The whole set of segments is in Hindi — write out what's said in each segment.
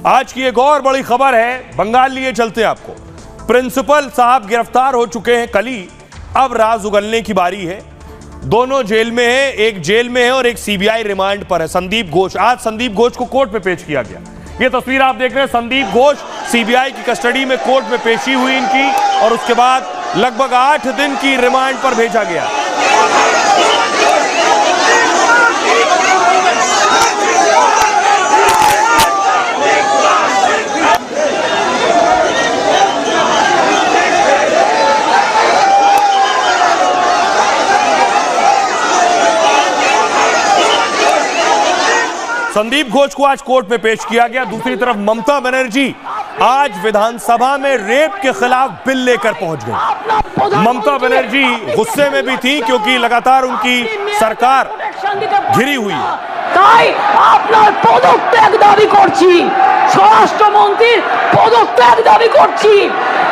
आज की एक और बड़ी खबर है, बंगाल लिए चलते हैं आपको। प्रिंसिपल साहब गिरफ्तार हो चुके हैं कल ही, अब राज उगलने की बारी है। दोनों जेल में है, एक जेल में है और एक सीबीआई रिमांड पर है। संदीप घोष, आज संदीप घोष को कोर्ट में पेश किया गया। ये तस्वीर आप देख रहे हैं, संदीप घोष सीबीआई की कस्टडी में कोर्ट में पेशी हुई इनकी, और उसके बाद लगभग 8 दिन की रिमांड पर भेजा गया। संदीप घोष को आज कोर्ट में पेश किया गया। दूसरी तरफ ममता बनर्जी आज विधानसभा में रेप के खिलाफ बिल लेकर पहुंच गई। ममता बनर्जी गुस्से में भी थी क्योंकि लगातार उनकी सरकार घिरी हुई है। তাই আপনার পদত্যাগ দাবি করছি, স্বরাষ্ট্রমন্ত্রীর পদত্যাগ দাবি করছি,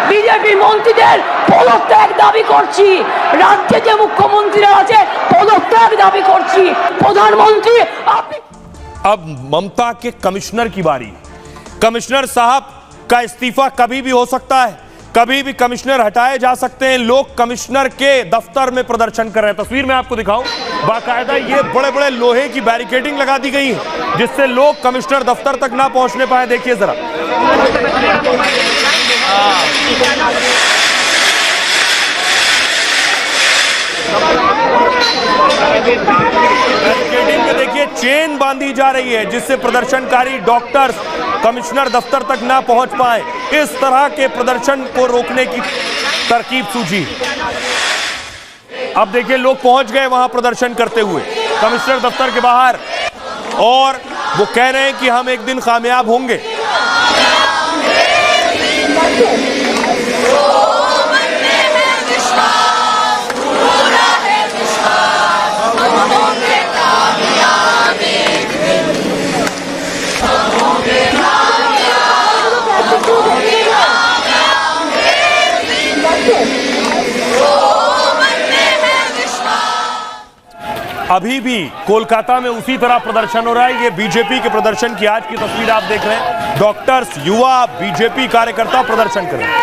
বিজেপি মন্ত্রীদের পদত্যাগ দাবি করছি, রাজ্যে যে মুখ্যমন্ত্রীরা আছে পদত্যাগ দাবি করছি, প্রধানমন্ত্রী আপনি। अब ममता के कमिश्नर की बारी। कमिश्नर साहब का इस्तीफा कभी भी हो सकता है, कभी भी कमिश्नर हटाए जा सकते हैं। लोग कमिश्नर के दफ्तर में प्रदर्शन कर रहे हैं। तस्वीर में आपको दिखाऊं, बाकायदा ये बड़े बड़े लोहे की बैरिकेडिंग लगा दी गई है जिससे लोग कमिश्नर दफ्तर तक ना पहुंचने पाए। देखिए जरा, बैरिकेडिंग में देखिए चेन बांधी जा रही है जिससे प्रदर्शनकारी डॉक्टर्स कमिश्नर दफ्तर तक ना पहुंच पाए। इस तरह के प्रदर्शन को रोकने की तरकीब सूझी। अब देखिए लोग पहुंच गए वहां प्रदर्शन करते हुए कमिश्नर दफ्तर के बाहर, और वो कह रहे हैं कि हम एक दिन कामयाब होंगे। अभी भी कोलकाता में उसी तरह प्रदर्शन हो रहा है। ये बीजेपी के प्रदर्शन की आज की तस्वीर आप देख रहे हैं। डॉक्टर्स, युवा बीजेपी कार्यकर्ता प्रदर्शन कर रहे हैं।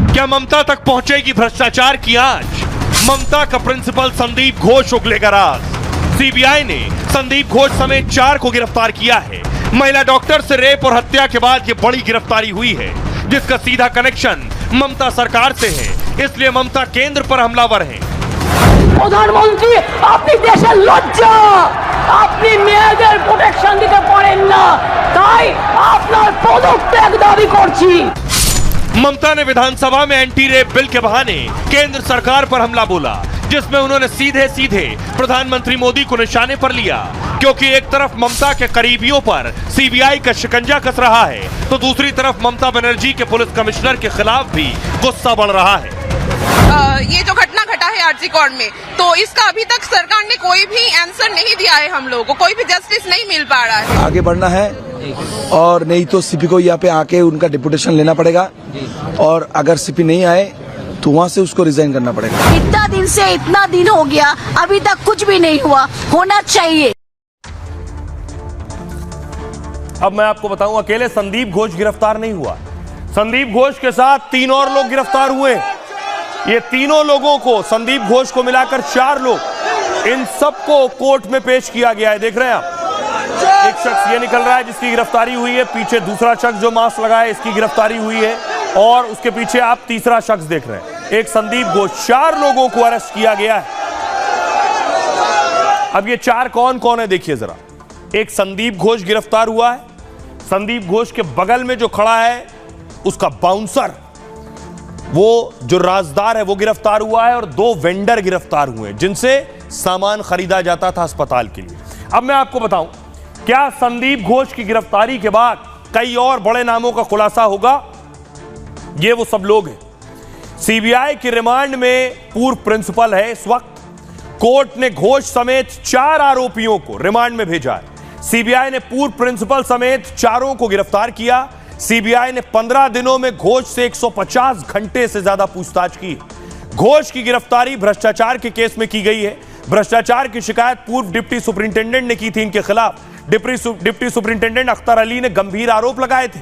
क्या ममता तक पहुंचेगी भ्रष्टाचार की आंच? ममता का प्रिंसिपल संदीप घोष उगलेगा राज। सीबीआई ने संदीप घोष समेत 4 को गिरफ्तार किया है। महिला डॉक्टर से रेप और हत्या के बाद ये बड़ी गिरफ्तारी हुई है जिसका सीधा कनेक्शन ममता सरकार से है। इसलिए ममता केंद्र पर हमलावर है। প্রধানমন্ত্রী আপনি দেশের লজ্জা, আপনি মেয়েদের প্রোটেকশন দিতে পারেন না, তাই আপনার পদত্যাগ দাবি করছি। ममता ने विधानसभा में एंटी रेप बिल के बहाने केंद्र सरकार पर हमला बोला, जिसमें उन्होंने सीधे सीधे प्रधानमंत्री मोदी को निशाने पर लिया। क्योंकि एक तरफ ममता के करीबियों पर सीबीआई का शिकंजा कस रहा है, तो दूसरी तरफ ममता बनर्जी के पुलिस कमिश्नर के खिलाफ भी गुस्सा बढ़ रहा है। ये जो घटना घटा है आरजी कॉर्ड में, तो इसका अभी तक सरकार ने कोई भी आंसर नहीं दिया है। हम लोगों को कोई भी जस्टिस नहीं मिल पा रहा है। आगे बढ़ना है, और नहीं तो सीपी को यहाँ पे आके उनका डिप्यूटेशन लेना पड़ेगा, और अगर सीपी नहीं आए तो वहाँ से उसको रिजाइन करना पड़ेगा। इतना दिन हो गया, अभी तक कुछ भी नहीं हुआ, होना चाहिए। अब मैं आपको बताऊं, अकेले संदीप घोष गिरफ्तार नहीं हुआ। संदीप घोष के साथ 3 और लोग गिरफ्तार हुए। ये तीनों लोगों को, संदीप घोष को मिलाकर 4 लोग, इन सबको कोर्ट में पेश किया गया है। देख रहे हैं आप, एक शख्स ये निकल रहा है जिसकी गिरफ्तारी हुई है, पीछे दूसरा शख्स जो मास्क लगाए इसकी गिरफ्तारी हुई है, और उसके पीछे आप तीसरा शख्स देख रहे हैं, एक संदीप घोष। 4 लोगों को अरेस्ट किया गया है। अब ये 4 कौन कौन है देखिए जरा। एक संदीप घोष गिरफ्तार हुआ है। संदीप घोष के बगल में जो खड़ा है उसका बाउंसर, वो जो राजदार है वो गिरफ्तार हुआ है, और 2 वेंडर गिरफ्तार हुए जिनसे सामान खरीदा जाता था अस्पताल के लिए। अब मैं आपको बताऊं, क्या संदीप घोष की गिरफ्तारी के बाद कई और बड़े नामों का खुलासा होगा? ये वो सब लोग हैं। सीबीआई की रिमांड में पूर्व प्रिंसिपल है इस वक्त। कोर्ट ने घोष समेत 4 आरोपियों को रिमांड में भेजा है। सीबीआई ने पूर्व प्रिंसिपल समेत 4 को गिरफ्तार किया। सीबीआई ने 15 दिनों में घोष से 150 घंटे से ज्यादा पूछताछ की। घोष की गिरफ्तारी भ्रष्टाचार के केस में की गई है। भ्रष्टाचार की शिकायत पूर्व डिप्टी सुपरिंटेंडेंट ने की थी इनके खिलाफ। डिप्टी सुपरिंटेंडेंट अख्तर अली ने गंभीर आरोप लगाए थे।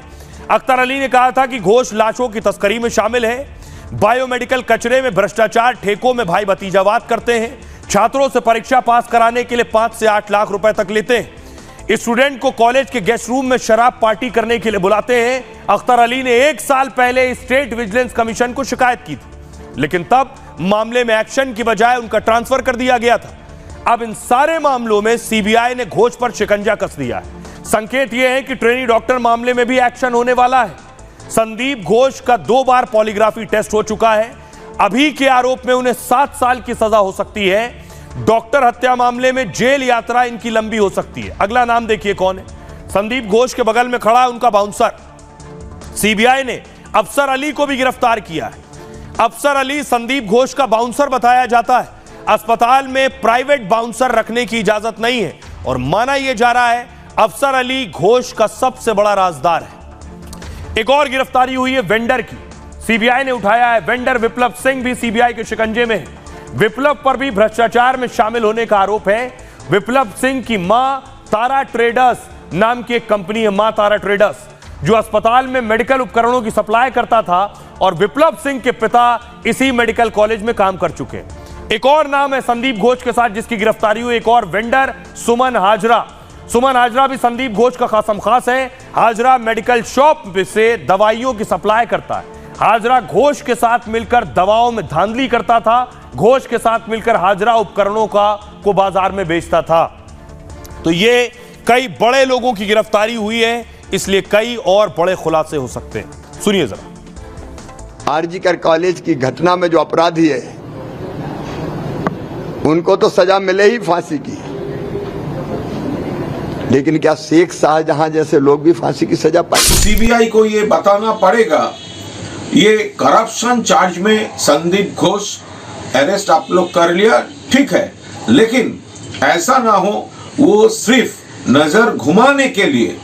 अख्तर अली ने कहा था कि घोष लाशों की तस्करी में शामिल है, बायोमेडिकल कचरे में भ्रष्टाचार, ठेकों में भाई भतीजावाद करते हैं, छात्रों से परीक्षा पास कराने के लिए 5 से 8 लाख रुपए तक लेते हैं, स्टूडेंट को कॉलेज के गेस्ट रूम में शराब पार्टी करने के लिए बुलाते हैं। अख्तर अली ने 1 साल पहले स्टेट विजिलेंस कमीशन को शिकायत की थी, लेकिन तब मामले में एक्शन की बजाय उनका ट्रांसफर कर दिया गया था। अब इन सारे मामलों में सीबीआई ने घोष पर शिकंजा कस दिया है। संकेत यह है कि ट्रेनी डॉक्टर मामले में भी एक्शन होने वाला है। संदीप घोष का 2 बार पॉलीग्राफी टेस्ट हो चुका है। अभी के आरोप में उन्हें 7 साल की सजा हो सकती है। डॉक्टर हत्या मामले में जेल यात्रा इनकी लंबी हो सकती है। अगला नाम देखिए कौन है। संदीप घोष के बगल में खड़ा है उनका बाउंसर। सीबीआई ने अफसर अली को भी गिरफ्तार किया है। अफसर अली संदीप घोष का बाउंसर बताया जाता है। अस्पताल में प्राइवेट बाउंसर रखने की इजाजत नहीं है और माना यह जा रहा है अफसर अली घोष का सबसे बड़ा राजदार है। एक और गिरफ्तारी हुई है वेंडर की। सीबीआई ने उठाया है वेंडर विप्लव सिंह भी सीबीआई के शिकंजे में है। विप्लव पर भी भ्रष्टाचार में शामिल होने का आरोप है। विप्लव सिंह की मां तारा ट्रेडर्स नाम की एक कंपनी है, मां तारा ट्रेडर्स, जो अस्पताल में मेडिकल उपकरणों की सप्लाई करता था और विप्लव सिंह के पिता इसी मेडिकल कॉलेज में काम कर चुके हैं। एक और नाम है संदीप घोष के साथ जिसकी गिरफ्तारी हुई, एक और वेंडर सुमन हाजरा। सुमन हाजरा भी संदीप घोष का खासम खास है। हाजरा मेडिकल शॉप से दवाइयों की सप्लाई करता है। हाजरा घोष के साथ मिलकर दवाओं में धांधली करता था। घोष के साथ मिलकर हाजरा उपकरणों को बाजार में बेचता था। तो ये कई बड़े लोगों की गिरफ्तारी हुई है, इसलिए कई और बड़े खुलासे हो सकते हैं। सुनिए जरा। आरजीकर कॉलेज की घटना में जो अपराधी है उनको तो सजा मिले ही फांसी की, लेकिन क्या शेख शाहजहां जैसे लोग भी फांसी की सजा पाए? सीबीआई को ये बताना पड़ेगा। ये करप्शन चार्ज में संदीप घोष अरेस्ट आप लोग कर लिया, ठीक है, लेकिन ऐसा ना हो वो सिर्फ नजर घुमाने के लिए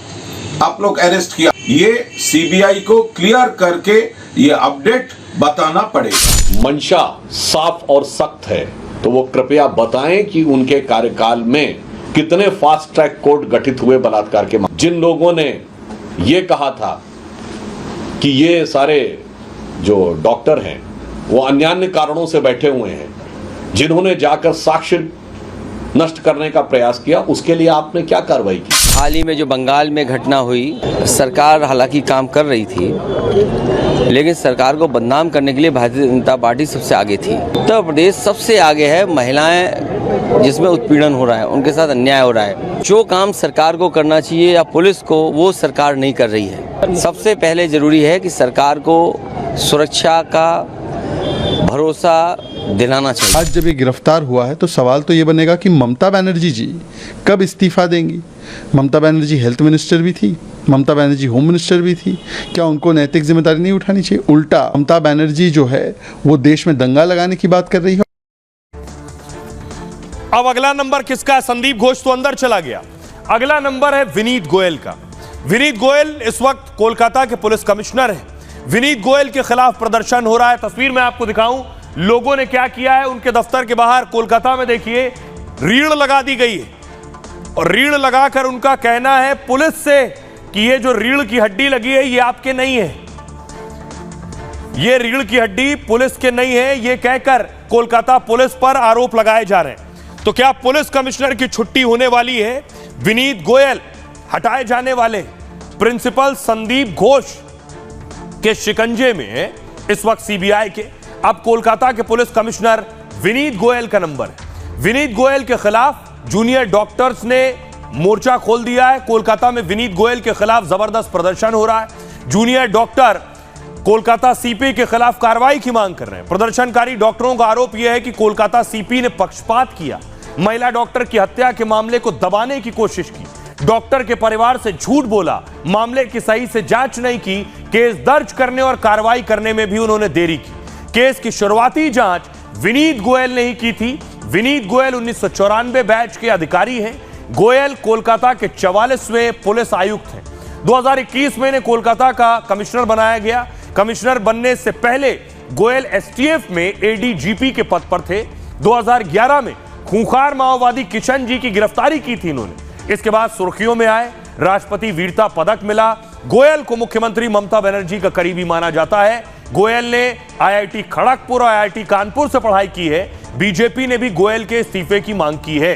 आप लोग अरेस्ट किया। ये सीबीआई को क्लियर करके ये अपडेट बताना पड़ेगा। मंशा साफ और सख्त है, तो वो कृपया बताएं कि उनके कार्यकाल में कितने फास्ट ट्रैक कोर्ट गठित हुए बलात्कार के। जिन लोगों ने ये कहा था कि ये सारे जो डॉक्टर हैं वो अन्यान्य कारणों से बैठे हुए हैं, जिन्होंने जाकर साक्ष्य नष्ट करने का प्रयास किया, उसके लिए आपने क्या कार्रवाई की? हाल ही में जो बंगाल में घटना हुई, सरकार हालांकि काम कर रही थी, लेकिन सरकार को बदनाम करने के लिए भारतीय जनता पार्टी सबसे आगे थी। उत्तर प्रदेश सबसे आगे है। महिलाएं जिसमें उत्पीड़न हो रहा है, उनके साथ अन्याय हो रहा है, जो काम सरकार को करना चाहिए या पुलिस को, वो सरकार नहीं कर रही है। सबसे पहले जरूरी है कि सरकार को सुरक्षा का भरोसा दिलाना चाहिए। आज जब ये गिरफ्तार हुआ है तो सवाल तो ये बनेगा कि ममता बनर्जी जी कब इस्तीफा देंगी? ममता बनर्जी हेल्थ मिनिस्टर भी थी, ममता बनर्जी होम मिनिस्टर भी थी। क्या उनको नैतिक जिम्मेदारी नहीं उठानी चाहिए? उल्टा ममता बनर्जी जो है वो देश में दंगा लगाने की बात कर रही है। अब अगला नंबर किसका है? संदीप घोष तो अंदर चला गया। अगला नंबर है विनीत गोयल का। विनीत गोयल इस वक्त कोलकाता के पुलिस कमिश्नर हैं। विनीत गोयल के खिलाफ प्रदर्शन हो रहा है। तस्वीर में आपको दिखाऊं लोगों ने क्या किया है। उनके दफ्तर के बाहर कोलकाता में देखिए रीढ़ लगा दी गई है और रीढ़ लगाकर उनका कहना है पुलिस से कि ये जो रीढ़ की हड्डी लगी है ये आपके नहीं है, ये रीढ़ की हड्डी पुलिस के नहीं है, ये कहकर कोलकाता पुलिस पर आरोप लगाए जा रहे हैं। तो क्या पुलिस कमिश्नर की छुट्टी होने वाली है? विनीत गोयल हटाए जाने वाले प्रिंसिपल संदीप घोष के शिकंजे में इस वक्त सीबीआई के। अब कोलकाता के पुलिस कमिश्नर विनीत गोयल का नंबर है। विनीत गोयल के खिलाफ जूनियर डॉक्टर्स ने मोर्चा खोल दिया है। कोलकाता में विनीत गोयल के खिलाफ जबरदस्त प्रदर्शन हो रहा है। जूनियर डॉक्टर कोलकाता सीपी के खिलाफ कार्रवाई की मांग कर रहे हैं। प्रदर्शनकारी डॉक्टरों का आरोप यह है कि कोलकाता सीपी ने पक्षपात किया। महिला डॉक्टर की हत्या के मामले को दबाने की कोशिश की, डॉक्टर के परिवार से झूठ बोला, मामले की सही से जांच नहीं की, केस दर्ज करने और कार्रवाई करने में भी उन्होंने देरी की। केस की शुरुआती जांच विनीत गोयल ने ही की थी। विनीत गोयल 1994 बैच के अधिकारी हैं। गोयल कोलकाता के 44वें पुलिस आयुक्त हैं। 2021 में इन्हें कोलकाता का कमिश्नर बनाया गया। कमिश्नर बनने से पहले गोयल एसटीएफ में एडीजीपी के पद पर थे। 2011 में खूंखार माओवादी किशन जी की गिरफ्तारी की थी इन्होंने। इसके बाद सुर्खियों में आए, राष्ट्रपति वीरता पदक मिला। गोयल को मुख्यमंत्री ममता बनर्जी का करीबी माना जाता है। गोयल ने आईआईटी खड़गपुर और आईआईटी कानपुर से पढ़ाई की है। बीजेपी ने भी गोयल के इस्तीफे की मांग की है।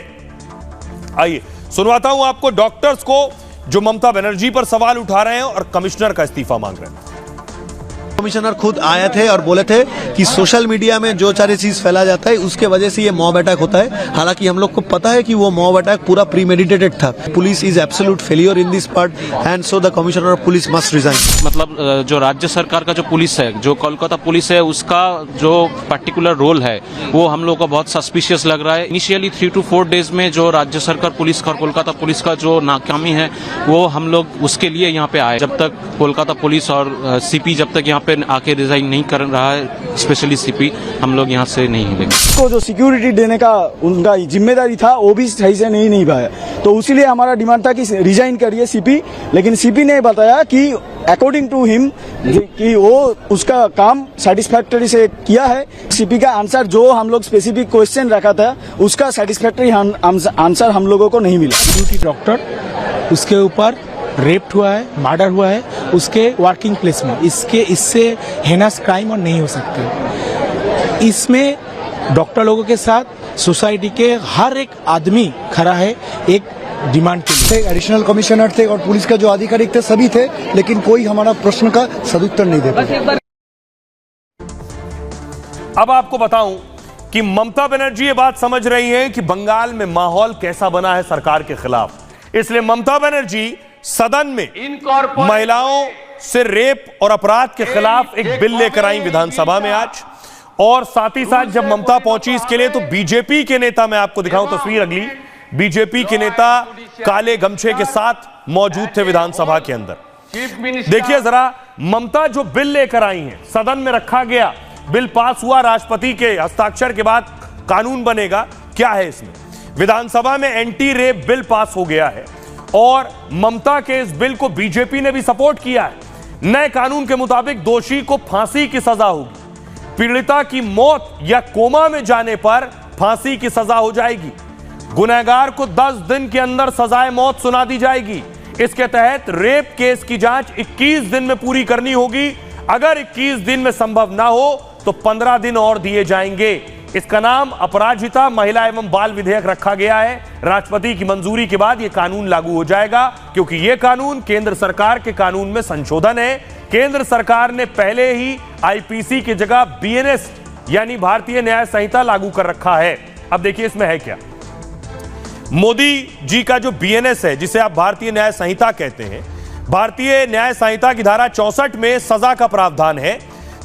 आइए सुनवाता हूं आपको डॉक्टर्स को जो ममता बनर्जी पर सवाल उठा रहे हैं और कमिश्नर का इस्तीफा मांग रहे हैं। कमिश्नर खुद आए थे और बोले थे कि सोशल मीडिया में जो सारी चीज फैला जाता है उसके वजह से ये मॉब अटैक होता है। हालांकि हम लोग को पता है कि वो मॉब अटैक पूरा प्रीमेडिटेटेड था। Police is absolute failure in this part and so the commissioner of police must resign. मतलब जो राज्य सरकार का जो पुलिस है, जो कोलकाता पुलिस है, उसका जो पर्टिकुलर रोल है वो हम लोग को बहुत सस्पिशियस लग रहा है। इनिशियली 3 to 4 डेज में जो राज्य सरकार पुलिस का और कोलकाता पुलिस का जो नाकामी है वो हम लोग उसके लिए यहाँ पे आए। जब तक कोलकाता पुलिस और सीपी जब तक यहाँ पे आके रिजाइन नहीं कर रहा है, स्पेशली सीपी, हम लोग यहाँ से नहीं हिलेंगे। को जो सिक्योरिटी देने का उनका जिम्मेदारी था वो भी सही से नहीं निभाया, तो उसीलिए हमारा डिमांड था कि रिजाइन करिए सीपी। लेकिन सीपी ने बताया कि अकॉर्डिंग टू हिम कि वो उसका काम सेटिस्फैक्टरी से किया है। सीपी का आंसर जो हम लोग स्पेसिफिक क्वेश्चन रखा था उसका सेटिस्फैक्टरी आंसर हम लोगों को नहीं मिला। ड्यूटी डॉक्टर उसके ऊपर रेप्ड हुआ है, मर्डर हुआ है उसके वर्किंग प्लेस में। इससे हेनस क्राइम और नहीं हो सकते। इसमें डॉक्टर लोगों के साथ सोसाइटी के हर एक आदमी खड़ा है एक डिमांड के लिए। एडिशनल कमिश्नर थे और पुलिस का जो अधिकारी थे सभी थे, लेकिन कोई हमारा प्रश्न का सदुत्तर नहीं दे पाया। अब आपको बताऊं कि ममता बनर्जी ये बात समझ रही हैं कि बंगाल में माहौल कैसा बना है सरकार के खिलाफ, इसलिए ममता बनर्जी सदन में महिलाओं से रेप और अपराध के खिलाफ एक बिल लेकर आई विधानसभा में आज। और साथ ही साथ जब ममता पहुंची इसके लिए तो बीजेपी के नेता, मैं आपको दिखाऊं तस्वीर अगली, बीजेपी के नेता काले गमछे के साथ मौजूद थे विधानसभा के अंदर। देखिए जरा, ममता जो बिल लेकर आई हैं, सदन में रखा गया, बिल पास हुआ, राष्ट्रपति के हस्ताक्षर के बाद कानून बनेगा। क्या है इसमें? विधानसभा में एंटी रेप बिल पास हो गया है और ममता के इस बिल को बीजेपी ने भी सपोर्ट किया है। नए कानून के मुताबिक दोषी को फांसी की सजा होगी। पीड़िता की मौत या कोमा में जाने पर फांसी की सजा हो जाएगी। गुनहगार को 10 दिन के अंदर सजाए मौत सुना दी जाएगी। इसके तहत रेप केस की जांच 21 दिन में पूरी करनी होगी। अगर 21 दिन में संभव ना हो तो 15 दिन और दिए जाएंगे। इसका नाम अपराजिता महिला एवं बाल विधेयक रखा गया है। राष्ट्रपति की मंजूरी के बाद यह कानून लागू हो जाएगा, क्योंकि यह कानून केंद्र सरकार के कानून में संशोधन है। केंद्र सरकार ने पहले ही आईपीसी की जगह बीएनएस यानी भारतीय न्याय संहिता लागू कर रखा है। अब देखिए इसमें है क्या। मोदी जी का जो बीएनएस है, जिसे आप भारतीय न्याय संहिता कहते हैं, भारतीय न्याय संहिता की धारा 64 में सजा का प्रावधान है।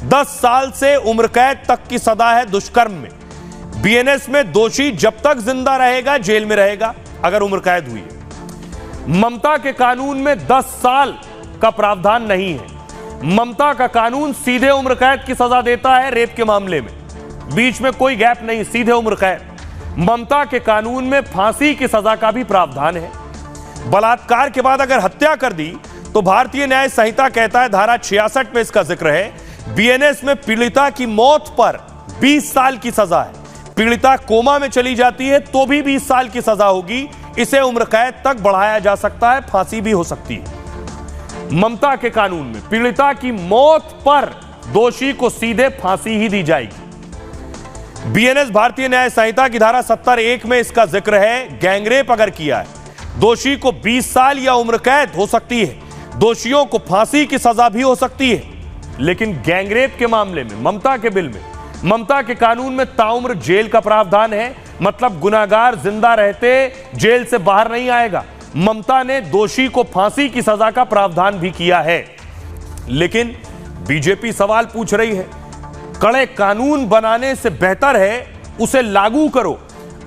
10 साल से उम्र कैद तक की सजा है दुष्कर्म में। बीएनएस में दोषी जब तक जिंदा रहेगा जेल में रहेगा अगर उम्र कैद हुई है। ममता के कानून में 10 साल का प्रावधान नहीं है। ममता का कानून सीधे उम्र कैद की सजा देता है रेप के मामले में, बीच में कोई गैप नहीं, सीधे उम्र कैद। ममता के कानून में फांसी की सजा का भी प्रावधान है। बलात्कार के बाद अगर हत्या कर दी तो भारतीय न्याय संहिता कहता है, धारा 66 में इसका जिक्र है, बीएनएस में पीड़िता की मौत पर 20 साल की सजा है। पीड़िता कोमा में चली जाती है तो भी 20 साल की सजा होगी। इसे उम्र कैद तक बढ़ाया जा सकता है, फांसी भी हो सकती है। ममता के कानून में पीड़िता की मौत पर दोषी को सीधे फांसी ही दी जाएगी। बीएनएस भारतीय न्याय संहिता की धारा 70(1) में इसका जिक्र है, गैंगरेप अगर किया है दोषी को 20 साल या उम्र कैद हो सकती है। दोषियों को फांसी की सजा भी हो सकती है। लेकिन गैंगरेप के मामले में ममता के बिल में, ममता के कानून में ताउम्र जेल का प्रावधान है। मतलब गुनाहगार जिंदा रहते जेल से बाहर नहीं आएगा। ममता ने दोषी को फांसी की सजा का प्रावधान भी किया है। लेकिन बीजेपी सवाल पूछ रही है, कड़े कानून बनाने से बेहतर है उसे लागू करो।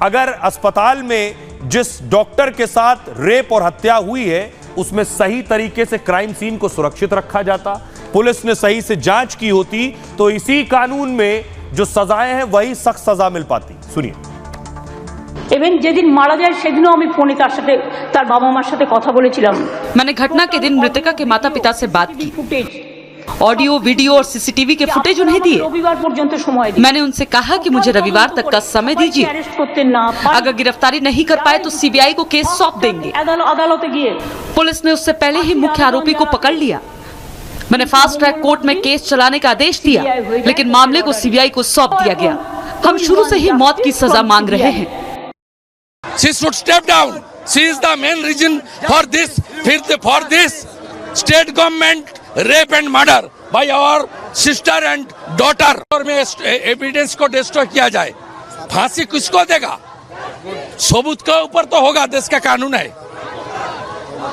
अगर अस्पताल में जिस डॉक्टर के साथ रेप और हत्या हुई है उसमें सही तरीके से क्राइम सीन को सुरक्षित रखा जाता, पुलिस ने सही से जांच की होती, तो इसी कानून में जो सजाएं हैं वही सख्त सजा मिल पाती। सुनिए। इवन যেদিন মারা যায় সেদিনও আমি ফোনে তার সাথে তার বাবা মার সাথে কথা বলেছিলাম। मैंने घटना के दिन मृतका के माता पिता से बात की, ऑडियो वीडियो और सीसीटीवी के फुटेज उन्हें दिए। रविवार पर्यंत समय दिए। मैंने उनसे कहा कि मुझे रविवार तक का समय दीजिए, अगर गिरफ्तारी नहीं कर पाए तो सीबीआई को केस सौंप देंगे। अदालते गए पुलिस ने उससे पहले ही मुख्य आरोपी को पकड़ लिया। मैंने फास्ट ट्रैक कोर्ट में केस चलाने का आदेश दिया, लेकिन मामले को सीबीआई को सौंप दिया गया। हम शुरू से ही मौत की सजा मांग रहे हैं। She should step down. She is the main reason for this. For this state government rape and murder by our sister and daughter. और में एविडेंस को डिस्ट्रॉय किया जाए, फांसी किसको देगा? सबूत के ऊपर तो होगा, देश का कानून है।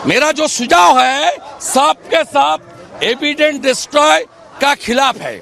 मेरा जो सुझाव है साफ के साफ एविडेंस डिस्ट्रॉय का खिलाफ है।